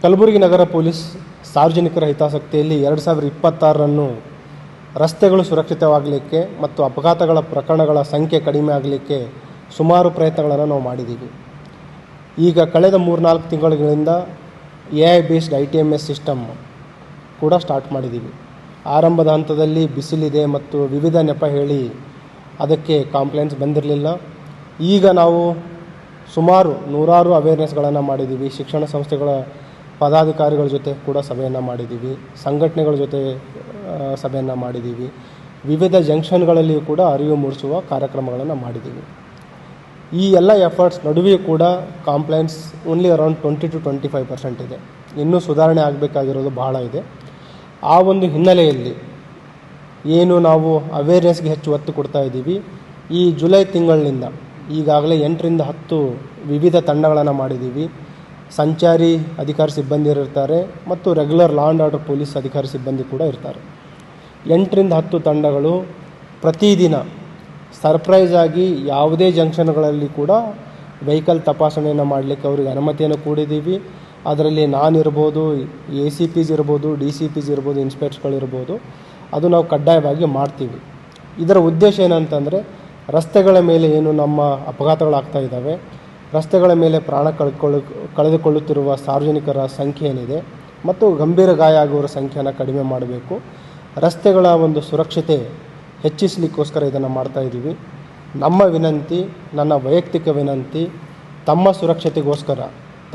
ಕಲಬುರಗಿ ನಗರ police ಸಾರ್ವಜನಿಕರ ಹಿತಾಸಕ್ತಿಯಲ್ಲಿ 2026 ರಸ್ತೆಗಳು ಸುರಕ್ಷಿತವಾಗಲಿಕ್ಕೆ ಮತ್ತು ಅಪಘಾತಗಳ ಪ್ರಕರಣಗಳ ಸಂಖ್ಯೆ ಕಡಿಮೆ ಆಗಲಿಕ್ಕೆ ಸುಮಾರು ಪ್ರಯತ್ನಗಳನ್ನು ನಾವು ಮಾಡಿದ್ದೀವಿ. ಈಗ ಕಳೆದ 3-4 ತಿಂಗಳುಗಳಿಂದ AI ಬೇಸ್ಡ್ ITMS ಸಿಸ್ಟಮ್ ಕೂಡ ಸ್ಟಾರ್ಟ್ ಮಾಡಿದ್ದೀವಿ. ಆರಂಭದ ಹಂತದಲ್ಲಿ ಬಿಸಿಲಿದೆ ಮತ್ತು ವಿವಿಧ ನೆಪ ಹೇಳಿ ಅದಕ್ಕೆ ಕಾಂಪ್ಲೇಂಟ್ಸ್ ಬಂದಿರಲಿಲ್ಲ. ಈಗ ನಾವು ಸುಮಾರು 100 ಅವೇರ್ನೆಸ್ಗಳನ್ನು ಮಾಡಿದ್ದೀವಿ. ಶಿಕ್ಷಣ ಸಂಸ್ಥೆಗಳ ಪದಾಧಿಕಾರಿಗಳ ಜೊತೆ ಕೂಡ ಸಭೆಯನ್ನು ಮಾಡಿದ್ದೀವಿ. ಸಂಘಟನೆಗಳ ಜೊತೆ ಸಭೆಯನ್ನು ಮಾಡಿದ್ದೀವಿ. ವಿವಿಧ ಜಂಕ್ಷನ್ಗಳಲ್ಲಿಯೂ ಕೂಡ ಅರಿವು ಮೂಡಿಸುವ ಕಾರ್ಯಕ್ರಮಗಳನ್ನು ಮಾಡಿದ್ದೀವಿ. ಈ ಎಲ್ಲ ಎಫರ್ಟ್ಸ್ ನಡುವೆಯೂ ಕೂಡ ಕಾಂಪ್ಲೇಂಟ್ಸ್ ಓನ್ಲಿ ಅರೌಂಡ್ 20-25% ಇದೆ. ಇನ್ನೂ ಸುಧಾರಣೆ ಆಗಬೇಕಾಗಿರೋದು ಬಹಳ ಇದೆ. ಆ ಒಂದು ಹಿನ್ನೆಲೆಯಲ್ಲಿ ಏನು ನಾವು ಅವೇರ್ನೆಸ್ಗೆ ಹೆಚ್ಚು ಒತ್ತು ಕೊಡ್ತಾ ಇದ್ದೀವಿ. ಈ ಜುಲೈ ತಿಂಗಳಿನಿಂದ ಈಗಾಗಲೇ 8ರಿಂದ 10 ವಿವಿಧ ತಂಡಗಳನ್ನು ಮಾಡಿದ್ದೀವಿ. ಸಂಚಾರಿ ಅಧಿಕಾರಿ ಸಿಬ್ಬಂದಿಯರು ಇರ್ತಾರೆ ಮತ್ತು regular law and order police ಅಧಿಕಾರಿ ಸಿಬ್ಬಂದಿ ಕೂಡ ಇರ್ತಾರೆ. 8ರಿಂದ 10 ತಂಡಗಳು ಪ್ರತಿದಿನ ಸರ್ಪ್ರೈಸ್ ಆಗಿ ಯಾವುದೇ ಜಂಕ್ಷನ್ಗಳಲ್ಲಿ ಕೂಡ ವೆಹಿಕಲ್ ತಪಾಸಣೆಯನ್ನು ಮಾಡಲಿಕ್ಕೆ ಅವರಿಗೆ ಅನುಮತಿಯನ್ನು ಕೊಡಿದ್ದೀವಿ. ಅದರಲ್ಲಿ ನಾನಿರ್ಬೋದು, ACPs ಇರ್ಬೋದು, DCPs ಇರ್ಬೋದು, ಇನ್ಸ್ಪೆಕ್ಟರ್ಗಳಿರ್ಬೋದು, ಅದು ನಾವು ಕಡ್ಡಾಯವಾಗಿ ಮಾಡ್ತೀವಿ. ಇದರ ಉದ್ದೇಶ ಏನಂತಂದರೆ ರಸ್ತೆಗಳ ಮೇಲೆ ಏನು ನಮ್ಮ ಅಪಘಾತಗಳಾಗ್ತಾ ಇದ್ದಾವೆ, ರಸ್ತೆಗಳ ಮೇಲೆ ಪ್ರಾಣ ಕಳೆದುಕೊಳ್ಳುತ್ತಿರುವ ಸಾರ್ವಜನಿಕರ ಸಂಖ್ಯೆ ಏನಿದೆ ಮತ್ತು ಗಂಭೀರ ಗಾಯ ಆಗುವವರ ಸಂಖ್ಯೆಯನ್ನು ಕಡಿಮೆ ಮಾಡಬೇಕು. ರಸ್ತೆಗಳ ಒಂದು ಸುರಕ್ಷತೆ ಹೆಚ್ಚಿಸಲಿಕ್ಕೋಸ್ಕರ ಇದನ್ನು ಮಾಡ್ತಾಯಿದ್ದೀವಿ. ನಮ್ಮ ವಿನಂತಿ, ನನ್ನ ವೈಯಕ್ತಿಕ ವಿನಂತಿ, ತಮ್ಮ ಸುರಕ್ಷತೆಗೋಸ್ಕರ,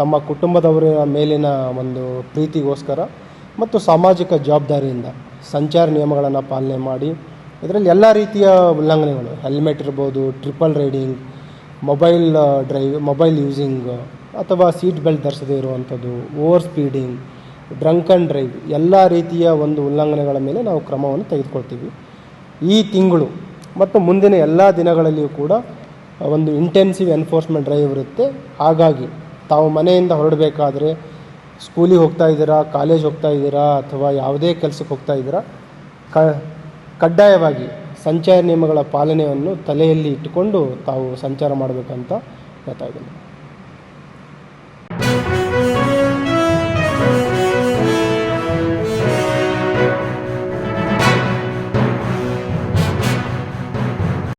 ತಮ್ಮ ಕುಟುಂಬದವರ ಮೇಲಿನ ಒಂದು ಪ್ರೀತಿಗೋಸ್ಕರ ಮತ್ತು ಸಾಮಾಜಿಕ ಜವಾಬ್ದಾರಿಯಿಂದ ಸಂಚಾರ ನಿಯಮಗಳನ್ನು ಪಾಲನೆ ಮಾಡಿ. ಇದರಲ್ಲಿ ಎಲ್ಲ ರೀತಿಯ ಉಲ್ಲಂಘನೆಗಳು, ಹೆಲ್ಮೆಟ್ ಇರ್ಬೋದು, ಟ್ರಿಪಲ್ ರೈಡಿಂಗ್, ಮೊಬೈಲ್ ಯೂಸಿಂಗ್ ಅಥವಾ ಸೀಟ್ ಬೆಲ್ಟ್ ಧರಿಸದೇ ಇರುವಂಥದ್ದು, over speeding, drunk and drive, ಎಲ್ಲ ರೀತಿಯ ಒಂದು ಉಲ್ಲಂಘನೆಗಳ ಮೇಲೆ ನಾವು ಕ್ರಮವನ್ನು ತೆಗೆದುಕೊಳ್ತೀವಿ. ಈ ತಿಂಗಳು ಮತ್ತು ಮುಂದಿನ ಎಲ್ಲ ದಿನಗಳಲ್ಲಿಯೂ ಕೂಡ ಒಂದು ಇಂಟೆನ್ಸಿವ್ ಎನ್ಫೋರ್ಸ್ಮೆಂಟ್ ಡ್ರೈವ್ ಇರುತ್ತೆ. ಹಾಗಾಗಿ ತಾವು ಮನೆಯಿಂದ ಹೊರಡಬೇಕಾದ್ರೆ, ಸ್ಕೂಲಿಗೆ ಹೋಗ್ತಾ ಇದ್ದೀರಾ, ಕಾಲೇಜ್ ಹೋಗ್ತಾ ಇದ್ದೀರಾ ಅಥವಾ ಯಾವುದೇ ಕೆಲಸಕ್ಕೆ ಹೋಗ್ತಾ ಇದ್ದೀರಾ, ಕಡ್ಡಾಯವಾಗಿ ಸಂಚಾರ ನಿಯಮಗಳ ಪಾಲನೆಯನ್ನು ತಲೆಯಲ್ಲಿ ಇಟ್ಟುಕೊಂಡು ತಾವು ಸಂಚಾರ ಮಾಡಬೇಕಂತ ಹೇಳ್ತಾ ಇದ್ದೀನಿ.